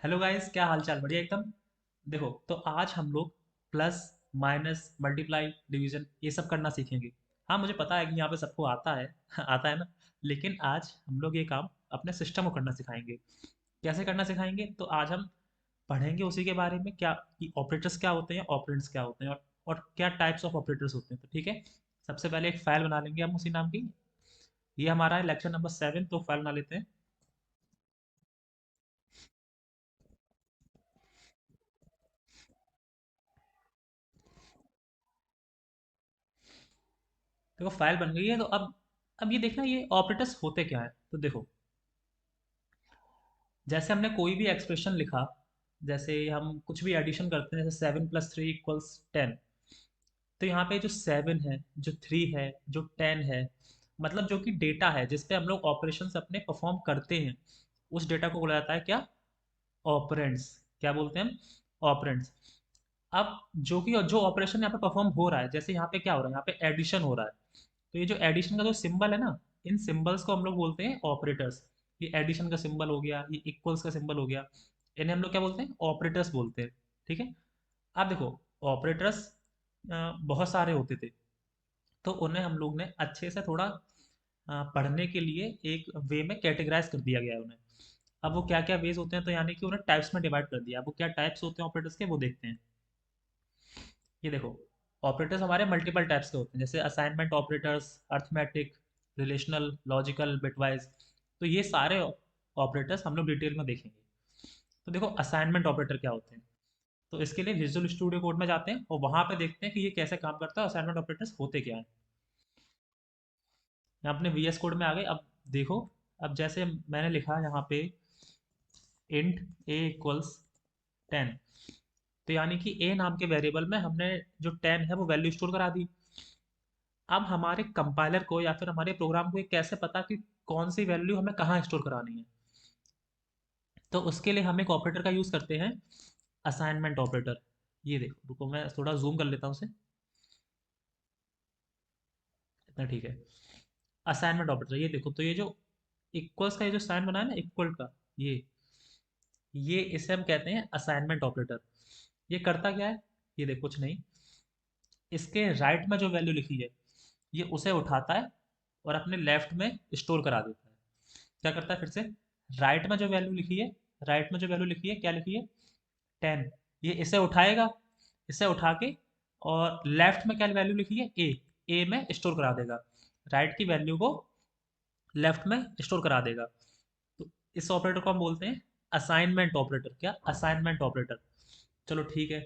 Hello guys, क्या हाल चाल? बढ़िया एकदम। देखो, तो आज हम लोग प्लस, माइनस, मल्टीप्लाई, डिवीजन ये सब करना सीखेंगे। हाँ, मुझे पता है कि यहाँ पे सबको आता है आता है ना। लेकिन आज हम लोग ये काम अपने सिस्टम को करना सिखाएंगे। कैसे करना सिखाएंगे? तो आज हम पढ़ेंगे उसी के बारे में, क्या कि ऑपरेटर्स क्या होते हैं, ऑपरेंड्स क्या होते हैं, और क्या टाइप्स ऑफ ऑपरेटर्स होते हैं। तो ठीक है, सबसे पहले एक फाइल बना लेंगे हम उसी नाम की। ये हमारा है लेक्चर नंबर 7, तो फाइल बना लेते हैं। देखो, फाइल बन गई है। तो अब ये देखना, ये ऑपरेटर्स होते क्या है। तो देखो, जैसे हमने कोई भी एक्सप्रेशन लिखा, जैसे हम कुछ भी एडिशन करते हैं, जैसे 7 + 3 = 10। तो यहाँ पे जो 7 है, जो 3 है, जो 10 है, मतलब जो कि डेटा है जिस पे हम लोग ऑपरेशंस अपने परफॉर्म करते हैं, उस डेटा को बोला जाता है क्या? ऑपरेंड्स। क्या बोलते हैं हम? ऑपरेंड्स। अब जो ऑपरेशन यहाँ पे परफॉर्म हो रहा है, जैसे यहाँ पे क्या हो रहा है, यहाँ पे एडिशन हो रहा है। तो ये जो एडिशन का जो सिंबल है ना, इन सिंबल्स को हम लोग बोलते हैं ऑपरेटर्स। ये एडिशन का सिंबल हो गया, ये इक्वल्स का सिंबल हो गया, इन्हें हम लोग क्या बोलते हैं? ऑपरेटर्स बोलते हैं। ठीक है। अब देखो, ऑपरेटर्स बहुत सारे होते थे, तो उन्हें हम लोग ने अच्छे से थोड़ा पढ़ने के लिए एक वे में कैटेगराइज कर दिया गया है उन्हें। अब वो क्या क्या वेज होते हैं, तो यानी कि उन्हें टाइप्स में डिवाइड कर दिया। अब वो क्या टाइप्स होते हैं ऑपरेटर्स के, वो देखते हैं। ये देखो, ऑपरेटर्स हमारे मल्टीपल टाइप्स के होते हैं, जैसे assignment operators, arithmetic, relational, logical, bitwise. तो ये सारे ऑपरेटर्स हम लोग डिटेल में देखेंगे। तो देखो, असाइनमेंट ऑपरेटर क्या होते हैं। तो इसके लिए विजुअल स्टूडियो कोड में जाते हैं और वहाँ पे देखते हैं कि ये कैसे काम करता है, असाइनमेंट ऑपरेटर्स होते क्या हैं। यहाँ अपने वी एस कोड में आ गए। अब देखो, अब जैसे मैंने लिखा यहाँ पे इंट a = 10, तो यानी कि a नाम के वेरिएबल में हमने जो 10 है वो वैल्यू स्टोर करा दी। अब हमारे कंपाइलर को या फिर हमारे प्रोग्राम को ये कैसे पता कि कौन सी वैल्यू हमें कहाँ स्टोर करानी है? तो उसके लिए हम एक ऑपरेटर का यूज़ करते हैं, असाइनमेंट ऑपरेटर। ये देखो, रुको मैं थोड़ा जूम कर लेता हूँ उसे। इतना ठीक है। असाइनमेंट ऑपरेटर, ये देखो, तो ये जो इक्वल्स का ये जो साइन बना है ना, इक्वल का, ये इसे हम कहते हैं असाइनमेंट ऑपरेटर। ये करता क्या है? ये देखो, कुछ नहीं, इसके राइट में जो वैल्यू लिखी है, ये उसे उठाता है और अपने लेफ्ट में स्टोर करा देता है। क्या करता है फिर से? राइट में जो वैल्यू लिखी है, राइट में जो वैल्यू लिखी है, क्या लिखी है? 10। ये इसे उठाएगा, इसे उठा के, और लेफ्ट में क्या वैल्यू लिखी है? ए में स्टोर करा देगा। राइट की वैल्यू को लेफ्ट में स्टोर करा देगा। तो इस ऑपरेटर को हम बोलते हैं असाइनमेंट ऑपरेटर। क्या? Assignment operator. चलो ठीक है।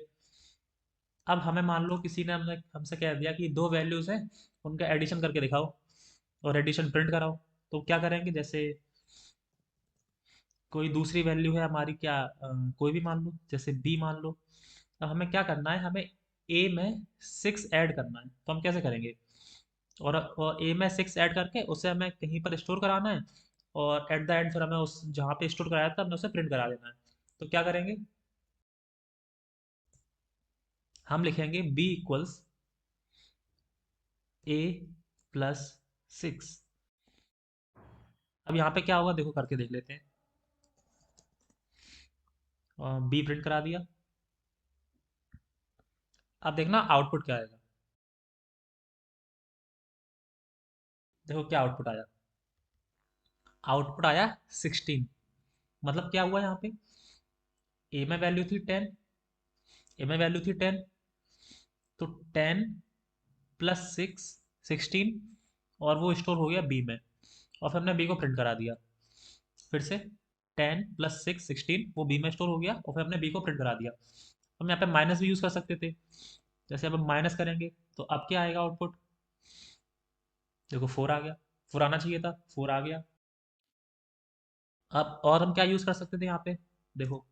अब हमें मान लो किसी ने हमने हमसे कह दिया कि दो वैल्यूज हैं, उनका एडिशन करके दिखाओ और एडिशन प्रिंट कराओ। तो क्या करेंगे? जैसे कोई दूसरी वैल्यू है हमारी, क्या कोई भी मान लो, जैसे बी मान लो। तो हमें क्या करना है? हमें ए में 6 ऐड करना है। तो हम कैसे करेंगे? और ए में 6 ऐड करके उसे हमें कहीं पर स्टोर कराना है, और एट द एंड फिर हमें उस जहाँ पे स्टोर कराया था हमने उसे प्रिंट करा देना है। तो क्या करेंगे? हम लिखेंगे b = a + 6। अब यहाँ पे क्या होगा, देखो करके देख लेते हैं। बी प्रिंट करा दिया। अब देखना आउटपुट क्या आएगा। देखो क्या आउटपुट आया। आउटपुट आया 16। मतलब क्या हुआ यहाँ पे? ए में वैल्यू थी 10, ए में वैल्यू थी 10, तो 10 + 6 16, और वो स्टोर हो गया बी में, और फिर हमने बी को प्रिंट करा दिया। फिर से 10 + 6 16, वो बी में स्टोर हो गया, और फिर हमने बी को प्रिंट करा दिया। हम यहाँ पे माइनस भी यूज़ कर सकते थे। जैसे अब हम माइनस करेंगे, तो अब क्या आएगा आउटपुट? देखो 4 आ गया। 4 आना चाहिए था, 4 आ गया। अब और हम क्या यूज़ कर सकते थे यहाँ पे? देखो,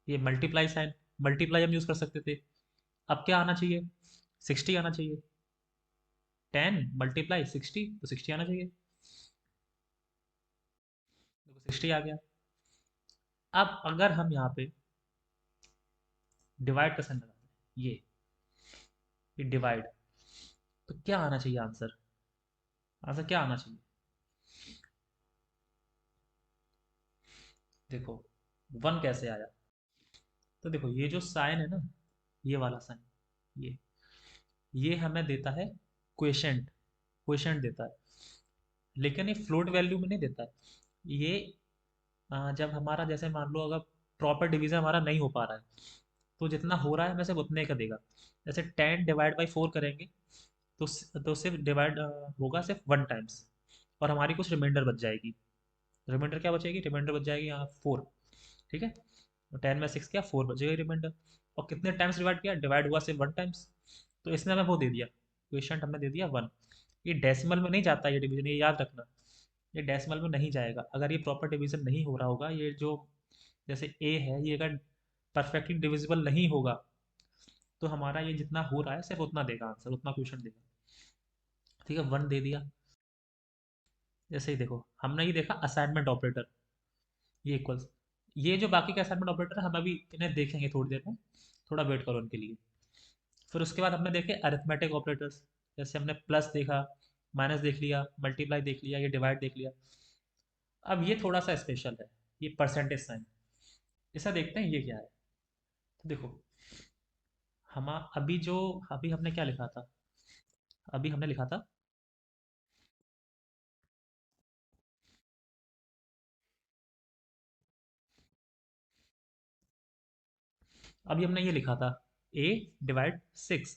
ये मल्टीप्लाई साइन, मल्टीप्लाई हम यूज़ कर सकते थे। अब क्या आना चाहिए? 60 आना चाहिए। 10 × 60, तो 60 आना चाहिए। देखो 60 आ गया। अब अगर हम यहाँ पे डिवाइड का साइन लगाते हैं, ये डिवाइड, तो क्या आना चाहिए आंसर? आंसर क्या आना चाहिए? देखो, वन कैसे आया? तो देखो ये जो साइन है ना, ये वाला साइन, ये ये हमें देता है क्वेशेंट, क्वेशेंट देता है, लेकिन ये फ्लोट वैल्यू में नहीं देता है। ये जब हमारा जैसे मान लो अगर प्रॉपर डिवीजन हमारा नहीं हो पा रहा है, तो जितना हो रहा है हमें सिर्फ उतने का देगा। जैसे 10 डिवाइड बाई 4 करेंगे, तो सिर्फ डिवाइड होगा सिर्फ 1 टाइम्स, और हमारी कुछ रिमाइंडर बच जाएगी। रिमाइंडर क्या बचेगी? रिमाइंडर बच जाएगी यहाँ 4। ठीक है, तो 10 में 6 किया, 4 बचेगा रिमाइंडर। और कितने टाइम्स डिवाइड किया? डिवाइड हुआ सिर्फ 1 टाइम्स। तो इसने हमें वो दे दिया, क्वेश्चन हमें दे दिया 1। ये डेसिमल में नहीं जाता ये डिवीजन, ये याद रखना। ये डेसिमल में नहीं जाएगा अगर ये प्रॉपर डिवीजन नहीं हो रहा होगा। ये जो जैसे ए है, ये अगर परफेक्टली डिविजिबल नहीं होगा, तो हमारा ये जितना हो रहा है सिर्फ उतना देगा आंसर, उतना क्वेश्चन देगा। ठीक है, 1 दे दिया। जैसे ही देखो हमने ये देखा असाइनमेंट ऑपरेटर, ये इक्वल्स, ये जो बाकी के असाइनमेंट ऑपरेटर है हम अभी इन्हें देखेंगे थोड़ी देर में, थोड़ा वेट करो उनके लिए। फिर उसके बाद हमने देखे अरिथमेटिक ऑपरेटर्स, जैसे हमने प्लस देखा, माइनस देख लिया, मल्टीप्लाई देख लिया, ये डिवाइड देख लिया। अब ये थोड़ा सा स्पेशल है, ये परसेंटेज साइन। इसे देखते हैं ये क्या है। तो देखो हम अभी जो, अभी हमने क्या लिखा था? अभी हमने लिखा था, अभी हमने ये लिखा था A/6।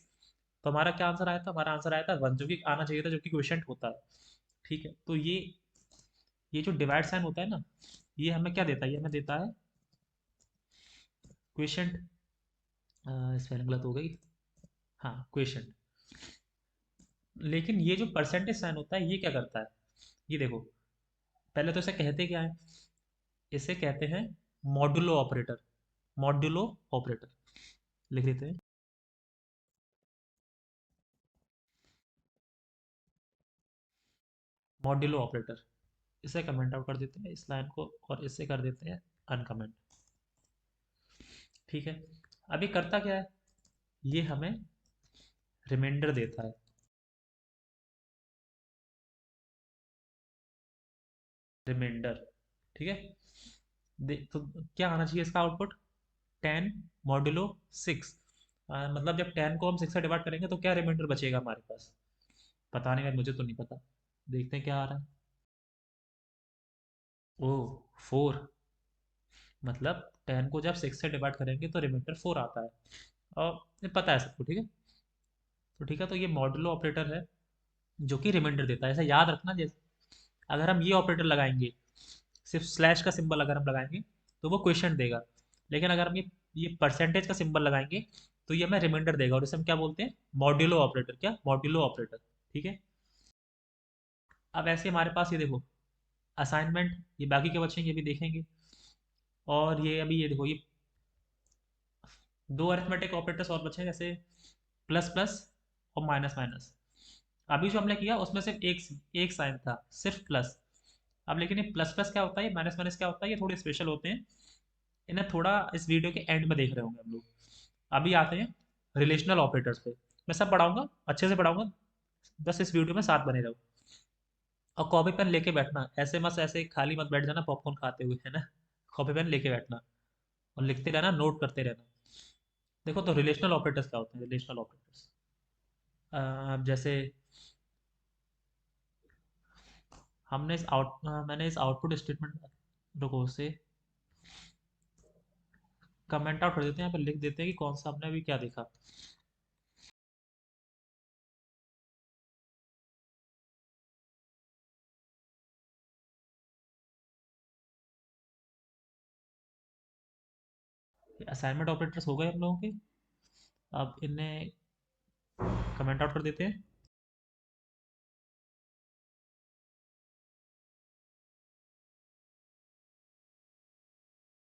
तो हमारा क्या आंसर आया था? हमारा आंसर आया था 1, जो कि आना चाहिए था, जो कि क्वेश्चन होता है। ठीक है, तो ये जो डिवाइड साइन होता है ना, ये हमें क्या देता है? ये हमें देता है क्वेश्चन। स्पेलिंग गलत हो गई। हाँ, क्वेश्चन। लेकिन ये जो परसेंटेज साइन होता है, ये क्या करता है? ये देखो, पहले तो इसे कहते क्या है? इसे कहते हैं मॉड्यूलो ऑपरेटर। मॉड्यूलो ऑपरेटर लिख देते हैं, मॉड्यूलो ऑपरेटर। इसे कमेंट आउट कर देते हैं इस लाइन को, और इसे कर देते हैं अनकमेंट। ठीक है, अभी करता क्या है? ये हमें रिमाइंडर देता है। रिमाइंडर, ठीक है। तो क्या आना चाहिए इसका आउटपुट? 10 मॉड्यूलो 6। मतलब जब 10 को हम 6 से डिवाइड करेंगे तो क्या रिमाइंडर बचेगा हमारे पास? पता नहीं यार, मुझे तो नहीं पता। देखते हैं क्या आ रहा है। ओ, 4। मतलब 10 को जब 6 से डिवाइड करेंगे तो रिमाइंडर 4 आता है। और ये पता है सबको, ठीक है। तो ठीक है, तो ये मॉड्यूलो ऑपरेटर है जो कि रिमाइंडर देता है। ऐसा याद रखना, जैसे अगर हम ये ऑपरेटर लगाएंगे, सिर्फ स्लैश का सिंबल अगर हम लगाएंगे, तो वो क्वेश्चन देगा। लेकिन अगर हम ये परसेंटेज का सिंबल लगाएंगे, तो ये हमें रिमाइंडर देगा, और इसे हम क्या बोलते हैं? Modulo operator. क्या? Modulo operator. ठीक है, अब ऐसे हमारे पास ये देखो असाइनमेंट, ये बाकी के बच्चे हैं, ये भी देखेंगे। और ये अभी ये देखो, ये दो अरिथमेटिक ऑपरेटर्स और बचे हैं, जैसे प्लस प्लस और माइनस माइनस। अभी जो हमने किया उसमें सिर्फ एक एक साइन था, सिर्फ प्लस। अब लेकिन ये प्लस प्लस क्या होता है, माइनस माइनस क्या होता है, ये थोड़े स्पेशल होते हैं। इन्हें थोड़ा इस वीडियो के एंड में देख रहे होंगे हम लोग। अभी आते हैं रिलेशनल ऑपरेटर्स पे। मैं सब पढ़ाऊंगा, अच्छे से पढ़ाऊंगा, बस इस वीडियो में साथ बने रहो। और कॉपी पेन लेके बैठना, ऐसे मत ऐसे खाली मत बैठ जाना पॉपकॉर्न खाते हुए, है ना। कॉपी पेन लेके बैठना और लिखते रहना, नोट करते रहना। देखो, तो रिलेशनल ऑपरेटर्स क्या होते हैं? रिलेशनल ऑपरेटर्स जैसे मैंने इस आउटपुट स्टेटमेंट, रुको से कमेंट आउट कर देते हैं, यहाँ पे लिख देते हैं कि कौन सा हमने अभी क्या देखा। असाइनमेंट ऑपरेटर्स हो गए हम लोगों के। अब इन्हें कमेंट आउट कर देते हैं।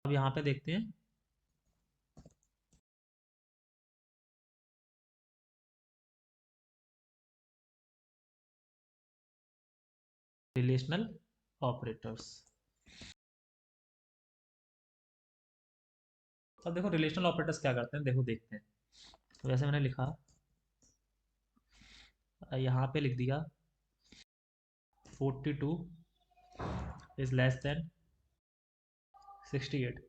अब यहाँ पे देखते हैं रिलेशनल ऑपरेटर्स। अब देखो रिलेशनल ऑपरेटर्स क्या करते हैं, देखो देखते हैं। तो जैसे मैंने लिखा, यहाँ पे लिख दिया 42 इज लेस देन 68।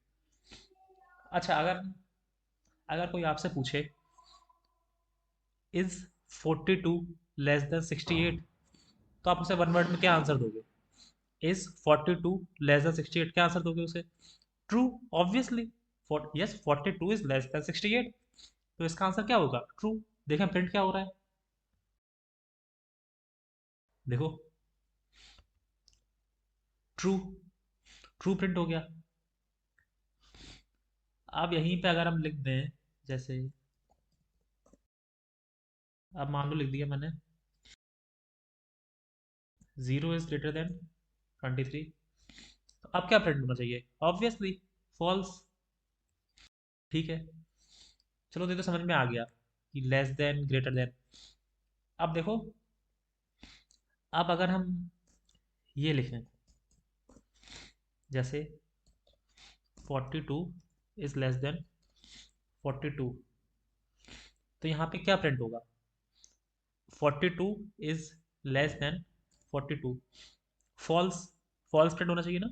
अच्छा, अगर अगर कोई आपसे पूछे इज 42 लेस देन 68, तो आप उसे वन वर्ड में क्या आंसर दोगे? इज 42 लेस देन 68 क्या आंसर दोगे उसे? True, obviously. Yes, 42 is less then 68, तो इसका आंसर क्या होगा? ट्रू। देखें प्रिंट क्या हो रहा है, देखो, ट्रू। ट्रू प्रिंट हो गया। अब यहीं पे अगर हम लिख दें, जैसे अब मान लो लिख दिया मैंने 0 इज ग्रेटर देन 23, तो अब क्या प्रिंट होना चाहिए? Obviously false. ठीक है, चलो ये तो समझ में आ गया कि लेस देन ग्रेटर देन। अब देखो, अब अगर हम ये लिखें, जैसे 42 इज लेस देन 42, तो यहाँ पे क्या प्रिंट होगा? 42 is less than 42, false. False print होना चाहिए ना,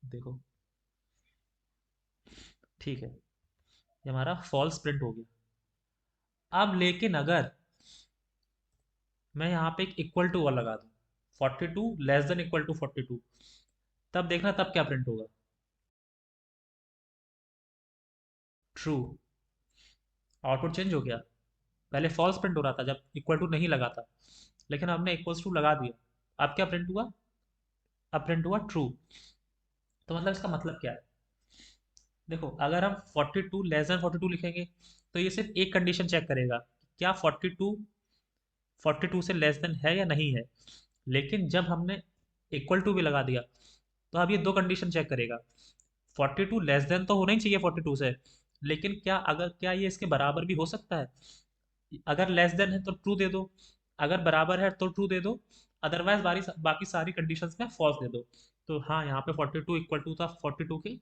देखो। ठीक है, ये हमारा फॉल्स प्रिंट हो गया। अब लेकिन अगर मैं यहाँ पे एक इक्वल टू और लगा दूँ, 42 लेस देन इक्वल टू 42, तब देखना तब क्या प्रिंट होगा? ट्रू। आउटपुट चेंज हो गया। पहले फॉल्स प्रिंट हो रहा था जब इक्वल टू नहीं लगा था, लेकिन हमने इक्वल्स टू लगा दिया, अब क्या प्रिंट हुआ? अब प्रिंट हुआ ट्रू। तो मतलब इसका मतलब क्या है? देखो, अगर हम 42 लेस देन 42 लिखेंगे, तो ये सिर्फ एक कंडीशन चेक करेगा, क्या 42 से लेस देन है या नहीं है। लेकिन जब हमने इक्वल टू भी लगा दिया, तो अब ये दो कंडीशन चेक करेगा। 42 लेस देन तो होना ही चाहिए 42 से, लेकिन क्या ये इसके बराबर भी हो सकता है? अगर लेस देन है तो ट्रू दे दो, अगर बराबर है तो ट्रू दे दो, अदरवाइज बाकी सारी कंडीशंस में फॉल्स दे दो। तो हाँ, यहाँ पे 42 इक्वल टू था 42 के,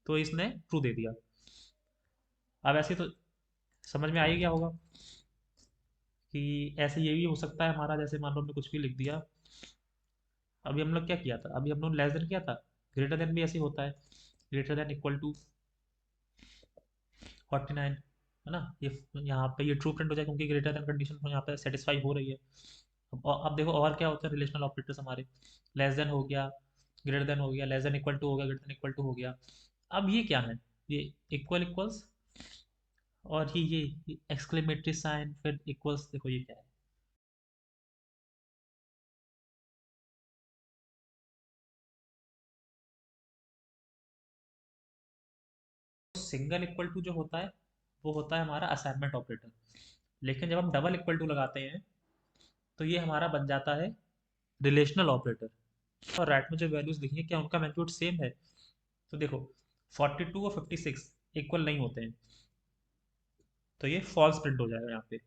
तो इसने ट्रू दे दिया। अब ऐसे तो समझ में आ ही गया होगा कि ऐसे ये भी हो सकता है हमारा, जैसे मान लो हमने कुछ भी लिख दिया। अभी हम लोग क्या किया था, अभी हम लोग लेस देन किया था, ग्रेटर देन भी ऐसे ही होता है, ग्रेटर देन इक्वल टू 49, है ना। ये यहाँ पे ये ट्रू प्रिंट हो जाए, क्योंकि ग्रेटर देन कंडीशन तो यहाँ पे सेटिस्फाई हो रही है। अब देखो और क्या होते हैं रिलेशनल ऑपरेटर्स हमारे। लेस देन हो गया, ग्रेटर देन हो गया, लेस देन इक्वल टू हो गया, ग्रेटर देन इक्वल टू हो गया। अब ये क्या है? ये इक्वल इक्वल्स, और ये एक्सक्लेमेटरी साइन, फिर इक्वल्स, देखो ये क्या है? सिंगल इक्वल टू जो होता है, वो होता है हमारा असाइनमेंट ऑपरेटर। लेकिन जब हम डबल इक्वल टू लगाते हैं, तो ये हमारा बन जाता है रिलेशनल ऑपरेटर। और राइट में जो वैल्यूज लिखी है, क्या उनका मैग्नीट्यूड सेम है? तो देखो, 42 और 56 इक्वल नहीं होते हैं, तो ये फॉल्स प्रिंट हो जाएगा यहाँ पे।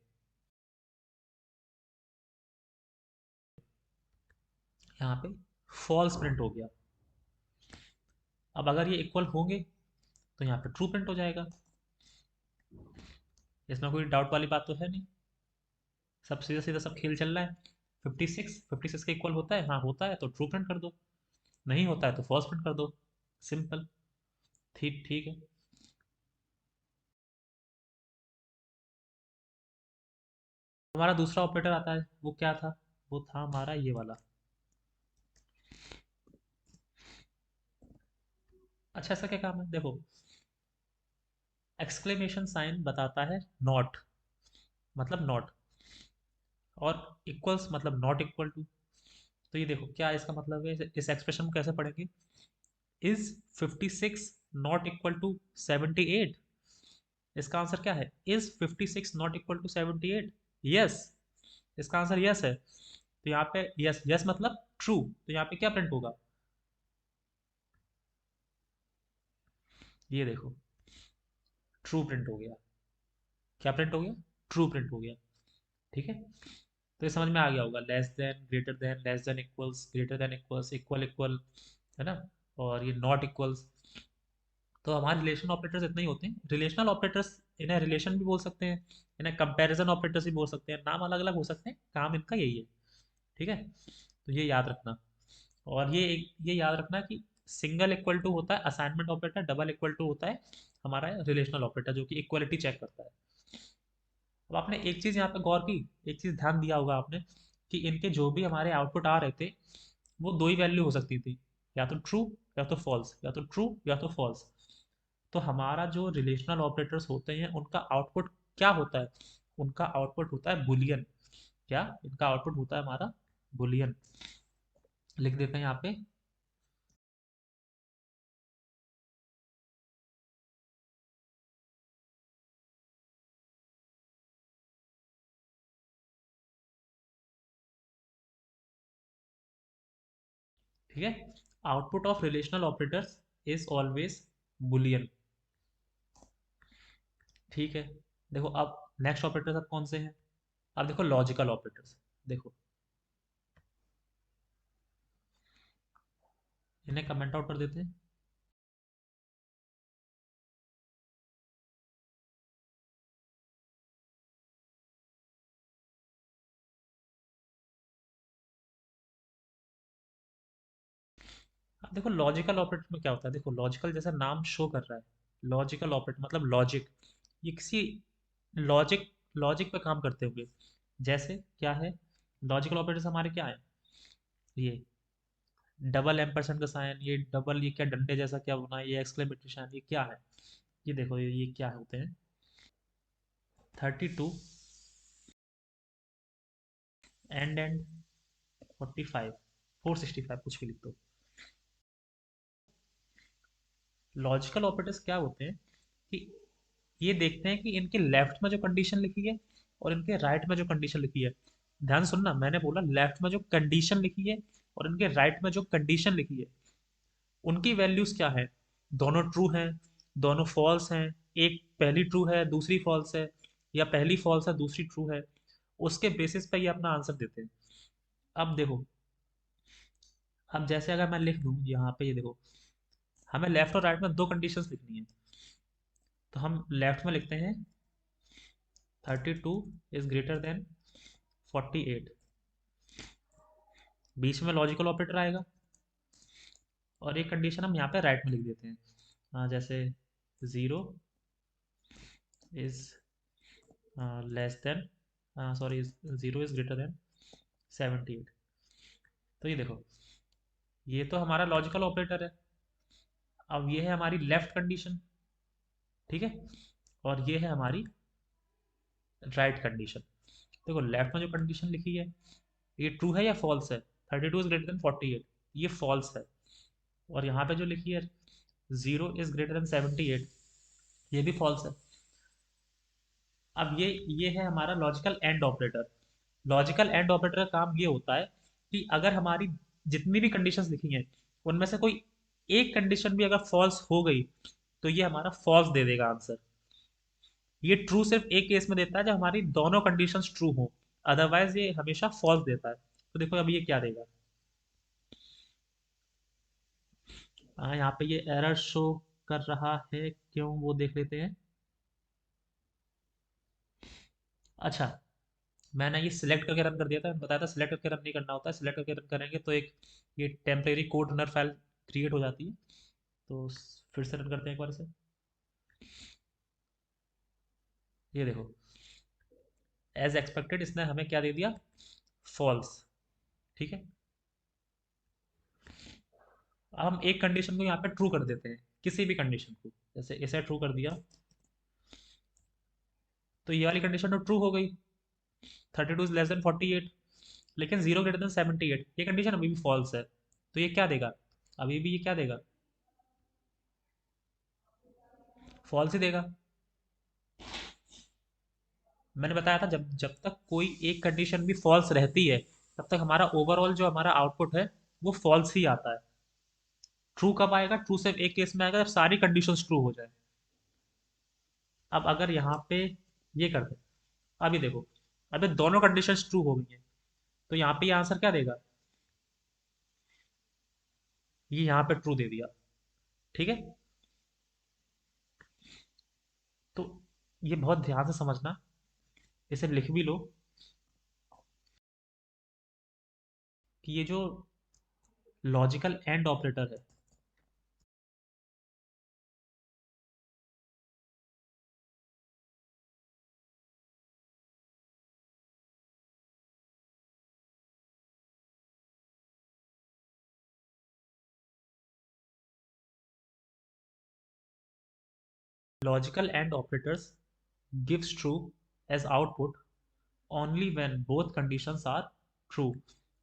यहाँ पे फॉल्स प्रिंट हो गया। अब अगर ये इक्वल होंगे, तो यहाँ पे ट्रू प्रिंट हो जाएगा। इसमें कोई डाउट वाली बात तो है नहीं, सब सीधा सीधा सब खेल चल रहा है। 56 के इक्वल होता है, हाँ होता है तो ट्रू प्रिंट कर दो, नहीं होता है तो फॉल्स प्रिंट कर दो, सिंपल। ठीक ठीक है। हमारा दूसरा ऑपरेटर आता है, वो क्या था? वो था हमारा ये वाला। अच्छा, ऐसा क्या काम है, देखो, एक्सक्लेमेशन साइन बताता है नॉट, मतलब नॉट, और इक्वल्स मतलब नॉट इक्वल टू। तो ये देखो क्या इसका मतलब है, इस एक्सप्रेशन को कैसे पढ़ेंगे? Is 56 not equal to 78? इसका आंसर क्या है? Is 56 not equal to 78? Yes, इसका आंसर यस है। तो यहाँ पे यस यस मतलब ट्रू, तो यहाँ पे क्या प्रिंट होगा? ये देखो, ट्रू प्रिंट हो गया। क्या प्रिंट हो गया? ट्रू प्रिंट हो गया। ठीक है, तो ये समझ में आ गया होगा, less than, greater than, less than equals, greater than equals, equal equal, है ना। और ये नॉट इक्वल्स। तो हमारे रिलेशन ऑपरेटर्स इतने ही होते हैं। रिलेशनल ऑपरेटर्स, इन्हें रिलेशन भी बोल सकते हैं, इन्हें कंपैरिजन ऑपरेटर्स भी बोल सकते हैं, नाम अलग अलग हो सकते हैं, काम इनका यही है। ठीक है, तो ये याद रखना। और ये याद रखना कि सिंगल इक्वल टू होता है assignment operator, double equal to होता है हमारा रिलेशनल ऑपरेटर जो कि इक्वलिटी चेक करता है। अब आपने एक चीज़ यहाँ पे गौर की, एक चीज़ ध्यान दिया होगा आपने कि इनके जो भी हमारे आउटपुट आ रहे थे वो दो ही वैल्यू हो सकती थी, या तो ट्रू या तो फॉल्स, या तो ट्रू या तो फॉल्स। तो हमारा जो रिलेशनल ऑपरेटर्स होते हैं उनका आउटपुट क्या होता है? उनका आउटपुट होता है बुलियन। क्या इनका आउटपुट होता है हमारा? बुलियन। लिख देते हैं यहाँ पे। ठीक है, output of relational operators is always Boolean. ठीक है, देखो अब नेक्स्ट ऑपरेटर्स अब कौन से हैं? अब देखो लॉजिकल ऑपरेटर्स। देखो इन्हें कमेंट आउट कर देते हैं। अब देखो लॉजिकल ऑपरेटर में क्या होता है, देखो लॉजिकल जैसा नाम शो कर रहा है, लॉजिकल ऑपरेटर मतलब लॉजिक, ये किसी लॉजिक लॉजिक पे काम करते होंगे। जैसे क्या है, लॉजिकल ऑपरेटर्स हमारे क्या है? ये डबल एम्परसेंड का साइन, ये डबल, ये क्या डंडे जैसा क्या बना है, ये एक्सक्लेमेटरी साइन, ये क्या है? ये देखो ये क्या होते हैं? 32 एंड 45, 465, कुछ भी लिख दो। लॉजिकल ऑपरेटर्स क्या होते हैं कि ये देखते हैं कि इनके लेफ्ट में जो कंडीशन लिखी है और इनके राइट में जो कंडीशन लिखी है, ध्यान सुनना, मैंने बोला लेफ्ट में जो कंडीशन लिखी है और इनके राइट में जो कंडीशन लिखी है, उनकी वैल्यूज क्या है? दोनों ट्रू हैं, दोनों फॉल्स हैं, एक पहली ट्रू है दूसरी फॉल्स है, या पहली फॉल्स है दूसरी ट्रू है, उसके बेसिस पे ये अपना आंसर देते हैं। अब देखो, अब जैसे अगर मैं लिख दूं यहाँ पे, ये देखो हमें लेफ्ट और राइट में दो कंडीशंस लिखनी है, तो हम लेफ्ट में लिखते हैं 32 इज ग्रेटर देन 48, बीच में लॉजिकल ऑपरेटर आएगा, और एक कंडीशन हम यहाँ पे राइट में लिख देते हैं। जैसे 0 is less then, sorry, 0 is greater than 78। तो ये देखो, ये तो हमारा लॉजिकल ऑपरेटर है। अब ये है हमारी लेफ्ट कंडीशन, ठीक है, और ये है हमारी राइट कंडीशन। देखो लेफ्ट में जो कंडीशन लिखी है, ये ट्रू है या फॉल्स है? 32 इज ग्रेटर देन 48, ये फॉल्स है। और यहाँ पे जो लिखी है 0 इज ग्रेटर देन 78, ये भी फॉल्स है। अब ये है हमारा logical and operator. Logical and operator का काम ये होता है कि अगर हमारी जितनी भी कंडीशंस लिखी हैं उनमें से कोई एक कंडीशन भी अगर फॉल्स हो गई तो ये हमारा फॉल्स दे देगा आंसर। ये ट्रू सिर्फ एक केस में देता है जब हमारी दोनों कंडीशंस ट्रू हो, अदरवाइज ये हमेशा फॉल्स देता है। तो देखो अब ये क्या देगा। यहाँ पे ये एरर शो कर रहा है, क्यों वो देख लेते हैं। अच्छा, मैंने ये सिलेक्ट करके रन कर दिया था, बताया था सिलेक्ट करके रन नहीं करना होता है, सिलेक्ट करके रन करेंगे तो एक ये temporary code runner file create हो जाती है। तो फिर से रन करते हैं एक बार से। ये देखो, एज एक्सपेक्टेड इसने हमें क्या दे दिया? फॉल्स। ठीक है, अब हम एक कंडीशन को यहाँ पे ट्रू कर देते हैं, किसी भी कंडीशन को, जैसे इसे ट्रू कर दिया, तो ये वाली कंडीशन तो ट्रू हो गई, 32 इज लेस देन 48। लेकिन 0 ग्रेटर देन 78 ये कंडीशन अभी भी फॉल्स है, तो ये क्या देगा? अभी भी ये क्या देगा? फॉल्स ही देगा। मैंने बताया था जब जब तक कोई एक कंडीशन भी फॉल्स रहती है तब तक हमारा ओवरऑल जो हमारा आउटपुट है वो फॉल्स ही आता है। ट्रू कब आएगा? ट्रू सिर्फ एक केस में आएगा जब सारी कंडीशंस ट्रू हो जाए। अब अगर यहाँ पे ये कर दे, अभी देखो, अभी दोनों कंडीशंस ट्रू हो गई हैं, तो यहाँ पे ये आंसर क्या देगा? ये यहाँ पे ट्रू दे दिया। ठीक है, तो ये बहुत ध्यान से समझना, इसे लिख भी लो कि ये जो लॉजिकल एंड ऑपरेटर है, logical and operators gives true as output only when both conditions are true,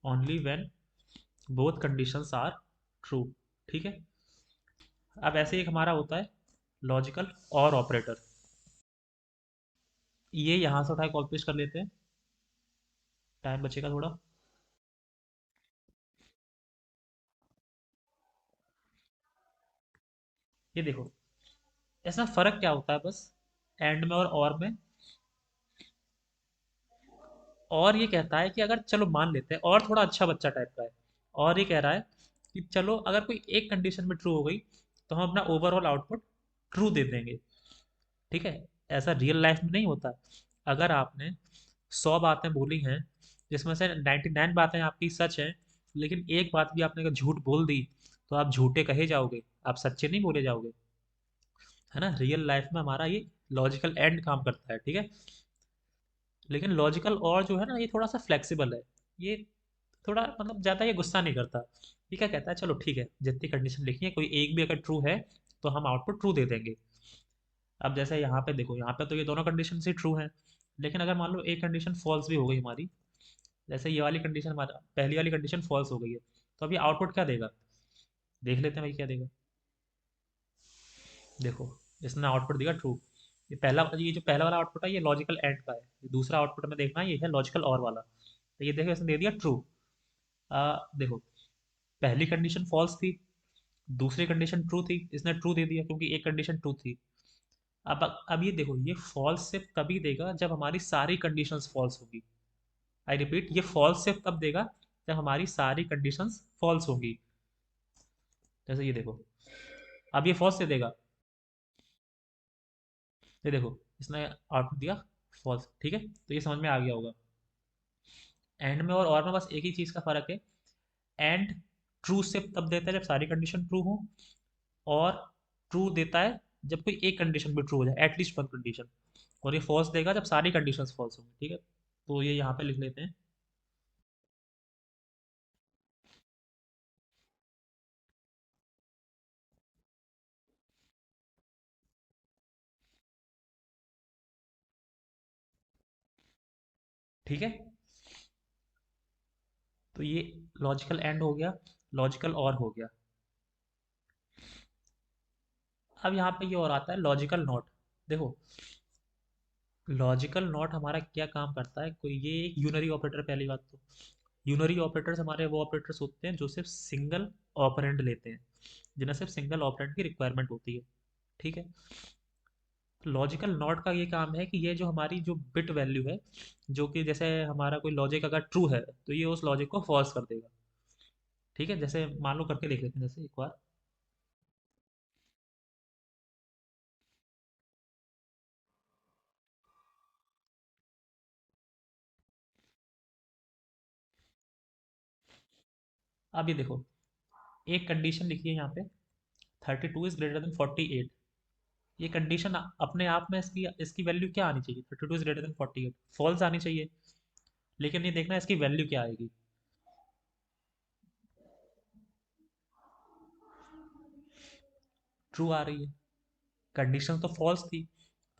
only when both conditions are true। ठीक है। अब ऐसे एक हमारा होता है लॉजिकल और ऑपरेटर। ये यहाँ से उठा के कॉपी पेस्ट कर लेते हैं, टाइम बचेगा थोड़ा। ये देखो, इसमें फ़र्क क्या होता है बस, एंड में और में। और ये कहता है कि अगर चलो मान लेते हैं, और थोड़ा अच्छा बच्चा टाइप का है, और ये कह रहा है कि चलो अगर कोई एक कंडीशन में ट्रू हो गई तो हम अपना ओवरऑल आउटपुट ट्रू दे देंगे। ठीक है। ऐसा रियल लाइफ में नहीं होता। अगर आपने 100 बातें बोली हैं जिसमें से 99 बातें आपकी सच हैं, लेकिन एक बात भी आपने अगर झूठ बोल दी तो आप झूठे कहे जाओगे, आप सच्चे नहीं बोले जाओगे। है ना। रियल लाइफ में हमारा ये लॉजिकल एंड काम करता है। ठीक है। लेकिन लॉजिकल और जो है ना, ये थोड़ा सा फ्लेक्सिबल है। ये थोड़ा मतलब ज़्यादा ये गुस्सा नहीं करता। ये क्या कहता है, चलो ठीक है, जितनी कंडीशन लिखी है कोई एक भी अगर ट्रू है तो हम आउटपुट ट्रू दे देंगे। अब जैसे यहाँ पे देखो, यहाँ पे तो ये दोनों कंडीशन ही ट्रू हैं, लेकिन अगर मान लो एक कंडीशन फॉल्स भी हो गई हमारी, जैसे ये वाली कंडीशन, हमारा पहली वाली कंडीशन फॉल्स हो गई है, तो अभी आउटपुट क्या देगा, देख लेते हैं भाई क्या देगा। देखो, इसने आउटपुट देगा ट्रू। ये जो पहला वाला आउटपुट है ये लॉजिकल एंड का है, ये दूसरा आउटपुट हमें देखना है, ये है लॉजिकल और वाला। तो ये देखो, इसने दे दिया ट्रू। देखो, पहली कंडीशन फॉल्स थी, दूसरी कंडीशन ट्रू थी, इसने ट्रू दे दिया क्योंकि एक कंडीशन ट्रू थी। अब ये देखो, ये फॉल्स सिर्फ तभी देगा जब हमारी सारी कंडीशंस फॉल्स होगी। आई रिपीट, ये फॉल्स सिर्फ तब देगा जब हमारी सारी कंडीशंस फॉल्स होगी। जैसे ये देखो, अब ये फॉल्स दे देगा। ये देखो, इसने आउटपुट दिया फॉल्स। ठीक है, तो ये समझ में आ गया होगा। एंड में और में बस एक ही चीज़ का फर्क है। एंड ट्रू सिर्फ तब देता है जब सारी कंडीशन ट्रू हो, और ट्रू देता है जब कोई एक कंडीशन भी ट्रू हो जाए, एटलीस्ट वन कंडीशन। और ये फॉल्स देगा जब सारी कंडीशंस फॉल्स होंगी। ठीक है, तो ये यहाँ पे लिख लेते हैं। ठीक है, तो ये लॉजिकल एंड हो गया, लॉजिकल और हो गया। अब यहाँ पे ये और आता है लॉजिकल नॉट। देखो, लॉजिकल नॉट हमारा क्या काम करता है, कोई ये एक यूनरी ऑपरेटर। पहली बात तो यूनरी ऑपरेटर्स हमारे वो ऑपरेटर्स होते हैं जो सिर्फ सिंगल ऑपरेंड लेते हैं, जिन्हें सिर्फ सिंगल ऑपरेंड की रिक्वायरमेंट होती है। ठीक है। लॉजिकल नॉट का ये काम है कि ये जो हमारी जो बिट वैल्यू है, जो कि जैसे हमारा कोई लॉजिक अगर ट्रू है तो ये उस लॉजिक को फॉल्स कर देगा। ठीक है, जैसे मान लो करके देख लेते हैं, जैसे एक बार। अब ये देखो, एक कंडीशन लिखी है यहाँ पे, 32 इज ग्रेटर देन 48। ये कंडीशन अपने आप में इसकी इसकी वैल्यू क्या आनी चाहिए, 32 इज ग्रेटर देन 48 फॉल्स आनी चाहिए। लेकिन ये देखना इसकी वैल्यू क्या आएगी। ट्रू आ रही है, कंडीशन तो फॉल्स थी,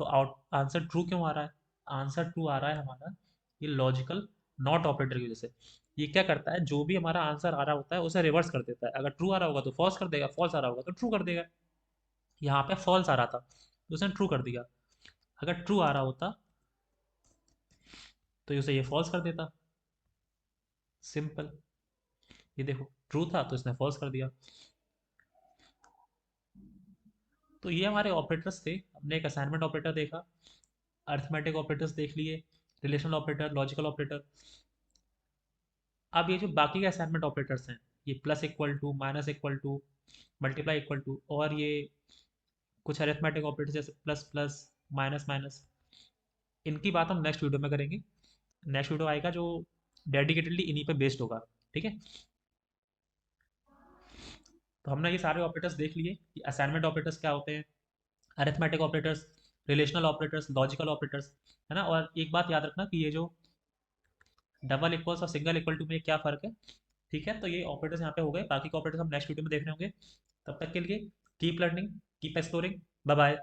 तो आउट आंसर ट्रू क्यों आ रहा है। आंसर ट्रू आ रहा है हमारा ये लॉजिकल नॉट ऑपरेटर की वजह से। ये क्या करता है, जो भी हमारा आंसर आ रहा होता है उसे रिवर्स कर देता है। अगर ट्रू आ रहा होगा तो फॉल्स कर देगा, फॉल्स आ रहा होगा तो ट्रू कर देगा। यहाँ पे फॉल्स आ रहा था तो उसने ट्रू कर दिया। अगर ट्रू आ रहा होता तो उसे ये फॉल्स कर देता। सिंपल। ये देखो, ट्रू था तो इसने फॉल्स कर दिया। तो ये हमारे ऑपरेटर्स थे। हमने एक असाइनमेंट ऑपरेटर देखा, अर्थमेटिक ऑपरेटर्स देख लिए, रिलेशनल ऑपरेटर, लॉजिकल ऑपरेटर। अब ये जो बाकी के असाइनमेंट ऑपरेटर्स हैं, ये plus equal to, minus equal to, multiply equal to, और ये कुछ अरिथमेटिक ऑपरेटर्स जैसे प्लस प्लस, माइनस माइनस, इनकी बात हम नेक्स्ट वीडियो में करेंगे। नेक्स्ट वीडियो आएगा जो डेडिकेटेडली इन्हीं पे बेस्ड होगा। ठीक है। तो हमने ये सारे ऑपरेटर्स देख लिए कि असाइनमेंट ऑपरेटर्स क्या होते हैं, arithmetic operators, relational operators, logical operators. है ना। और एक बात याद रखना कि ये जो डबल इक्वल्स और सिंगल इक्वल टू में क्या फ़र्क है। ठीक है, तो ये ऑपरेटर्स यहाँ पे हो गए, बाकी के ऑपरेटर्स हम नेक्स्ट वीडियो में देख रहे होंगे। तब तक के लिए keep learning, keep exploring, bye bye.